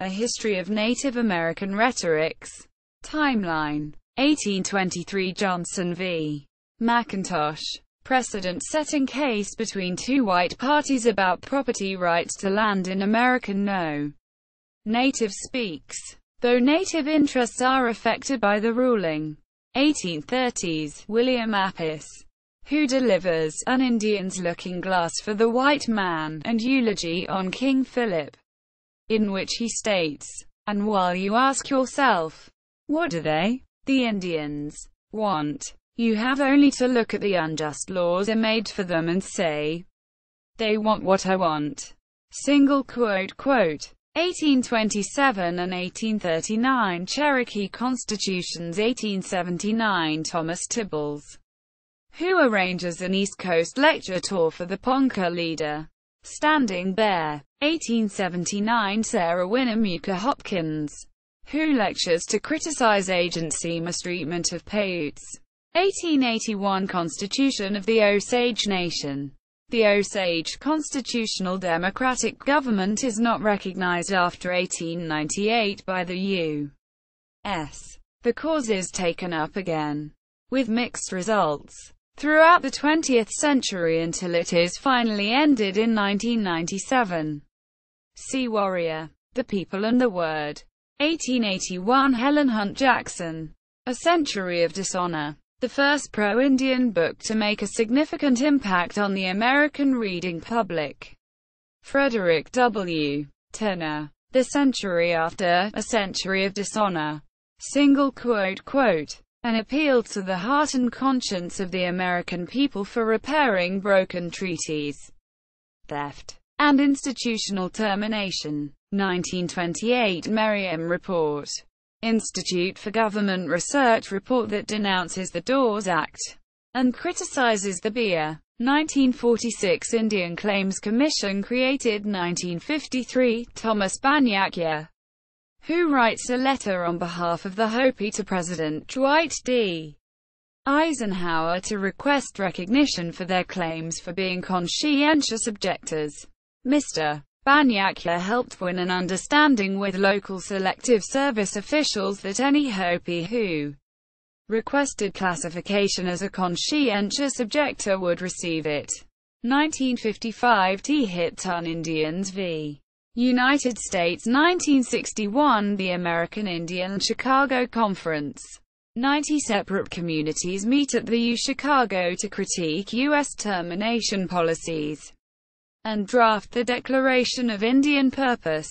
A History of Native American Rhetorics. Timeline. 1823 Johnson v. McIntosh. Precedent-setting case between two white parties about property rights to land in American No. Native speaks. Though Native interests are affected by the ruling. 1830s, William Appice. Who delivers An Indian's Looking Glass for the White Man, and Eulogy on King Philip, in which he states, and while you ask yourself, what do they, the Indians, want? You have only to look at the unjust laws are made for them and say, they want what I want. Single quote. 1827 and 1839 Cherokee Constitutions. 1879 Thomas Tibbles. Who arranges an East Coast lecture tour for the Ponca leader, Standing Bear. 1879 Sarah Winnemucca Hopkins. Who lectures to criticize agency mistreatment of Paiutes. 1881 Constitution of the Osage Nation. The Osage constitutional democratic government is not recognized after 1898 by the U.S. The cause is taken up again, with mixed results, throughout the 20th century until it is finally ended in 1997. See Warrior, The People and the Word. 1881 Helen Hunt Jackson. A Century of Dishonor. The first pro-Indian book to make a significant impact on the American reading public. Frederick W. Turner. The Century After, A Century of Dishonor. Single quote. An appeal to the heart and conscience of the American people for repairing broken treaties, theft, and institutional termination. 1928 Merriam Report. Institute for Government Research report that denounces the Dawes Act and criticizes the BIA. 1946 Indian Claims Commission created. 1953 Thomas Banyakia, who writes a letter on behalf of the Hopi to President Dwight D. Eisenhower to request recognition for their claims for being conscientious objectors. Mr. Banyakia helped win an understanding with local Selective Service officials that any Hopi who requested classification as a conscientious objector would receive it. 1955 T-Hit-Ton Indians v. United States. 1961 The American Indian Chicago Conference. 90 separate communities meet at the U Chicago to critique U.S. termination policies and draft the Declaration of Indian Purpose.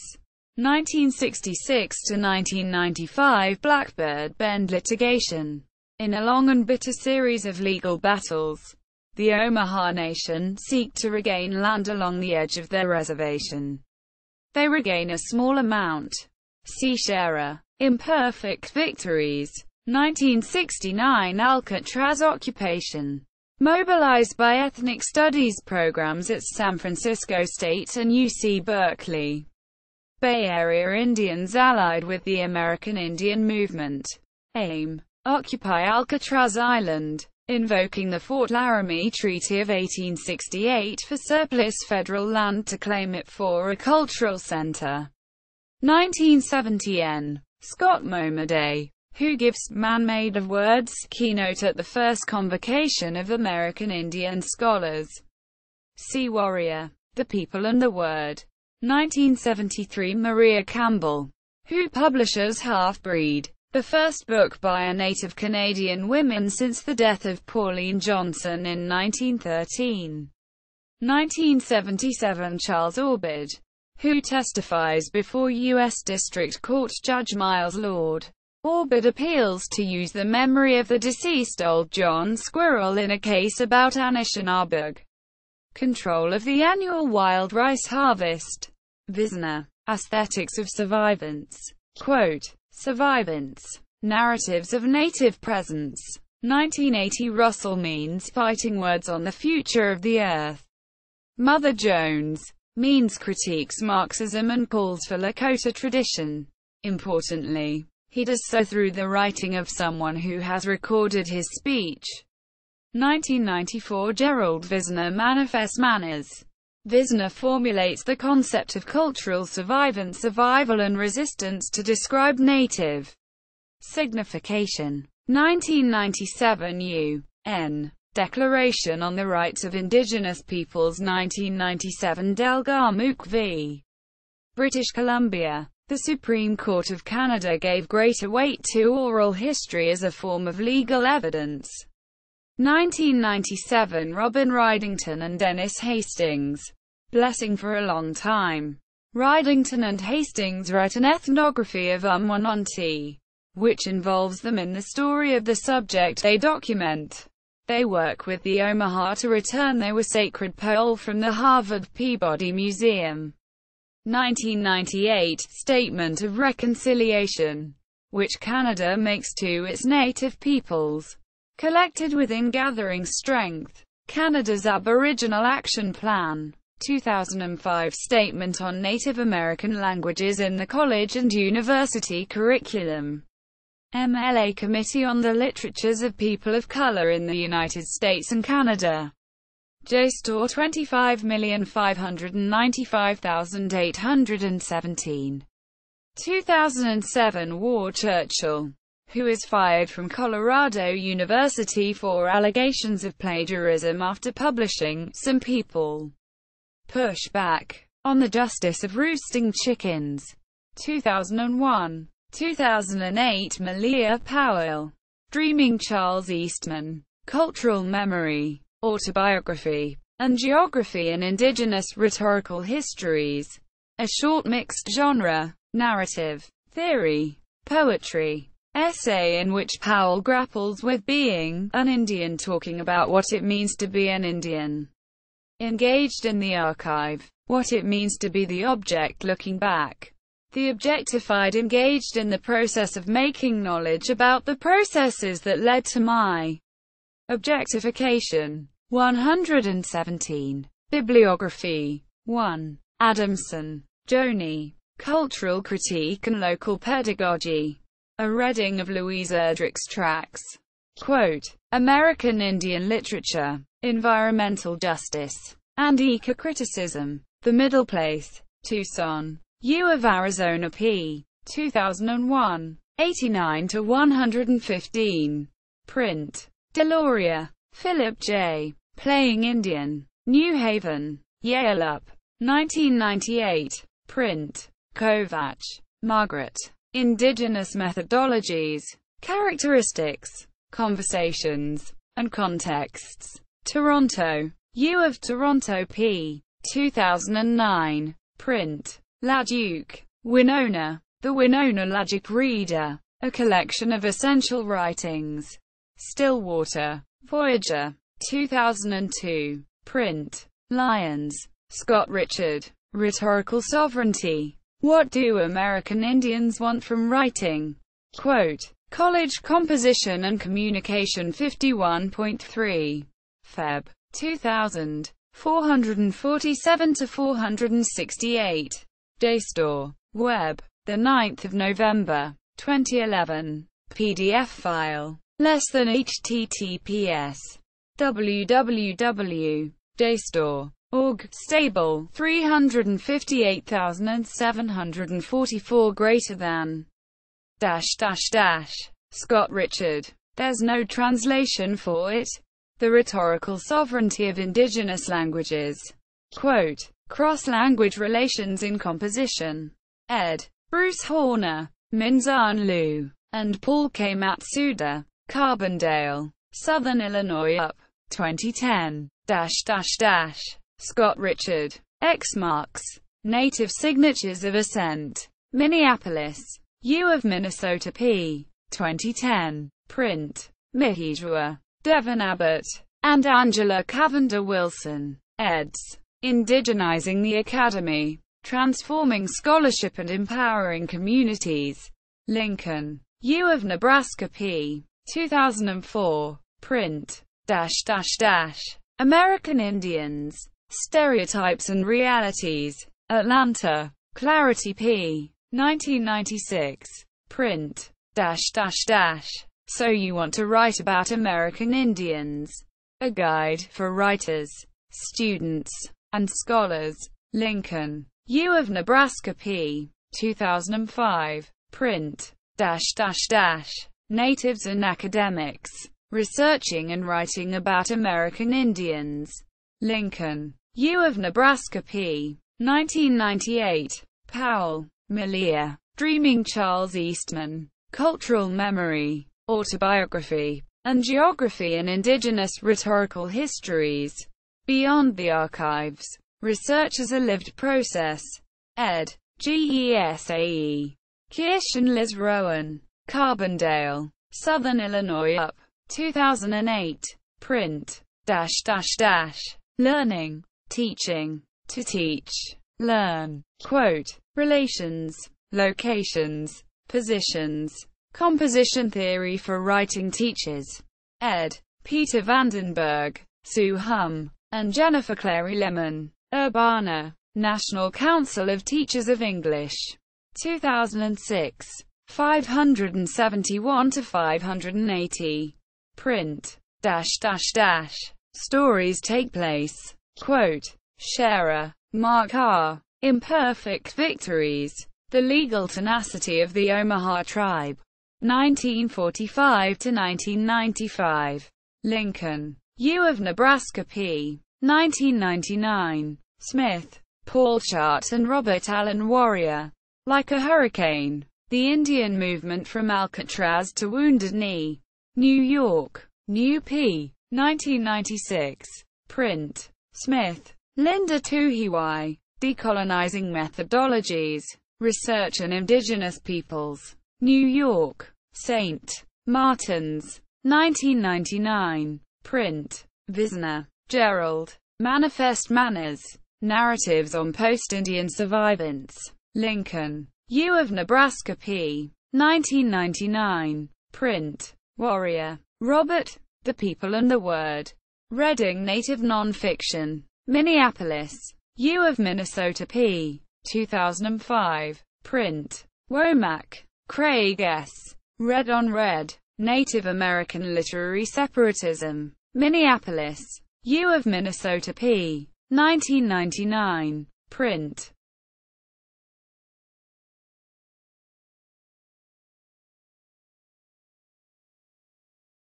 1966 to 1995 Blackbird Bend litigation. In a long and bitter series of legal battles, the Omaha Nation seek to regain land along the edge of their reservation. They regain a small amount. See Sharer. Imperfect Victories. 1969 Alcatraz occupation. Mobilized by ethnic studies programs at San Francisco State and UC Berkeley. Bay Area Indians allied with the American Indian Movement. Aim. Occupy Alcatraz Island. Invoking the Fort Laramie Treaty of 1868 for surplus federal land to claim it for a cultural center. 1970 N. Scott Momaday, who gives Man Made of Words keynote at the first convocation of American Indian Scholars. See Warrior, The People and the Word. 1973 Maria Campbell, who publishes Half-Breed, the first book by a Native Canadian woman since the death of Pauline Johnson in 1913. 1977 Charles Orbid, who testifies before U.S. District Court Judge Miles Lord. Orbid appeals to use the memory of the deceased Old John Squirrel in a case about Anishinabeg control of the annual wild rice harvest. Visner. Aesthetics of Survivance. Quote, Survivance. Narratives of Native Presence. 1980 Russell Means Fighting Words on the Future of the Earth. Mother Jones. Means critiques Marxism and calls for Lakota tradition. Importantly, he does so through the writing of someone who has recorded his speech. 1994 Gerald Visner Manifest Manners. Wisner formulates the concept of cultural survival and resistance to describe native signification. 1997 UN Declaration on the Rights of Indigenous Peoples. 1997 Delgamuukw v. British Columbia. The Supreme Court of Canada gave greater weight to oral history as a form of legal evidence. 1997 Robin Ridington and Dennis Hastings. Blessing. For a long time, Ridington and Hastings write an ethnography of Umwanonti, which involves them in the story of the subject they document. They work with the Omaha to return their sacred pole from the Harvard Peabody Museum. 1998 Statement of Reconciliation, which Canada makes to its native peoples. Collected within Gathering Strength, Canada's Aboriginal Action Plan. 2005 Statement on Native American Languages in the College and University Curriculum. MLA Committee on the Literatures of People of Color in the United States and Canada. JSTOR 25,595,817. 2007 War Churchill, who is fired from Colorado University for allegations of plagiarism after publishing Some People Push Back on the Justice of Roosting Chickens. 2001. 2008 Malia Powell, Dreaming Charles Eastman, Cultural Memory, Autobiography, and Geography in Indigenous Rhetorical Histories. A short mixed genre, narrative, theory, poetry, essay in which Powell grapples with being an Indian, talking about what it means to be an Indian. Engaged in the archive, what it means to be the object looking back. The objectified engaged in the process of making knowledge about the processes that led to my objectification. 117. Bibliography. 1. Adamson, Joni. Cultural Critique and Local Pedagogy. A reading of Louise Erdrich's tracts. Quote, American Indian Literature, Environmental Justice, and Eco-Criticism. The Middle Place. Tucson. U of Arizona p. 2001. 89-115. Print. Deloria. Philip J. Playing Indian. New Haven. Yale Up. 1998. Print. Kovach. Margaret. Indigenous Methodologies, Characteristics, Conversations, and Contexts. Toronto. U of Toronto p. 2009. Print. LaDuke. Winona. The Winona LaDuke Reader. A collection of essential writings. Stillwater. Voyager. 2002. Print. Lyons. Scott Richard. Rhetorical Sovereignty. What do American Indians want from writing? Quote, College Composition and Communication 51.3. Feb. 2000. 447-468. JSTOR. Web. 9 November. 2011. PDF file. Less than https. www.jstor.org. Stable. 358,744 greater than. Scott Richard. There's no translation for it. The Rhetorical Sovereignty of Indigenous Languages. Quote, Cross-Language Relations in Composition. Ed. Bruce Horner, Minzan Liu, and Paul K. Matsuda. Carbondale. Southern Illinois Up. 2010. Scott Richard. X marks. Native Signatures of Ascent. Minneapolis. U of Minnesota p. 2010. Print. Mihijwa. Devon Abbott. And Angela Cavender Wilson. Eds. Indigenizing the Academy. Transforming Scholarship and Empowering Communities. Lincoln. U of Nebraska p. 2004. Print. American Indians. Stereotypes and Realities. Atlanta. Clarity p. 1996. Print. So You Want to Write About American Indians. A Guide for Writers, Students, and Scholars. Lincoln. U of Nebraska p. 2005. Print. Natives and Academics. Researching and Writing About American Indians. Lincoln. U of Nebraska p. 1998. Powell. Malia. Dreaming Charles Eastman. Cultural Memory, Autobiography, and Geography in Indigenous Rhetorical Histories. Beyond the Archives. Research as a Lived Process. Ed. GESAE. Kirsch and Liz Rowan. Carbondale. Southern Illinois Up. 2008. Print. Learning. Teaching. To teach. Learn. Quote. Relations. Locations. Positions. Composition Theory for Writing Teachers. Ed. Peter Vandenberg, Sue Hum, and Jennifer Clary Lemon. Urbana. National Council of Teachers of English. 2006. 571-580. Print. Stories take place. Quote. Scherer. Mark R. Imperfect Victories. The Legal Tenacity of the Omaha Tribe. 1945-1995. Lincoln. U of Nebraska p. 1999. Smith, Paul Chart and Robert Allen Warrior. Like a Hurricane. The Indian Movement from Alcatraz to Wounded Knee. New York. New p. 1996. Print. Smith, Linda Tuhiwai. Decolonizing Methodologies. Research on Indigenous Peoples. New York. St. Martin's. 1999. Print. Visner. Gerald. Manifest Manners. Narratives on Post-Indian Survivance. Lincoln. U of Nebraska p. 1999. Print. Warrior. Robert. The People and the Word. Reading Native Nonfiction. Minneapolis. U of Minnesota p. 2005. Print. Womack. Craig S. Red on Red. Native American Literary Separatism. Minneapolis. U of Minnesota p. 1999. Print.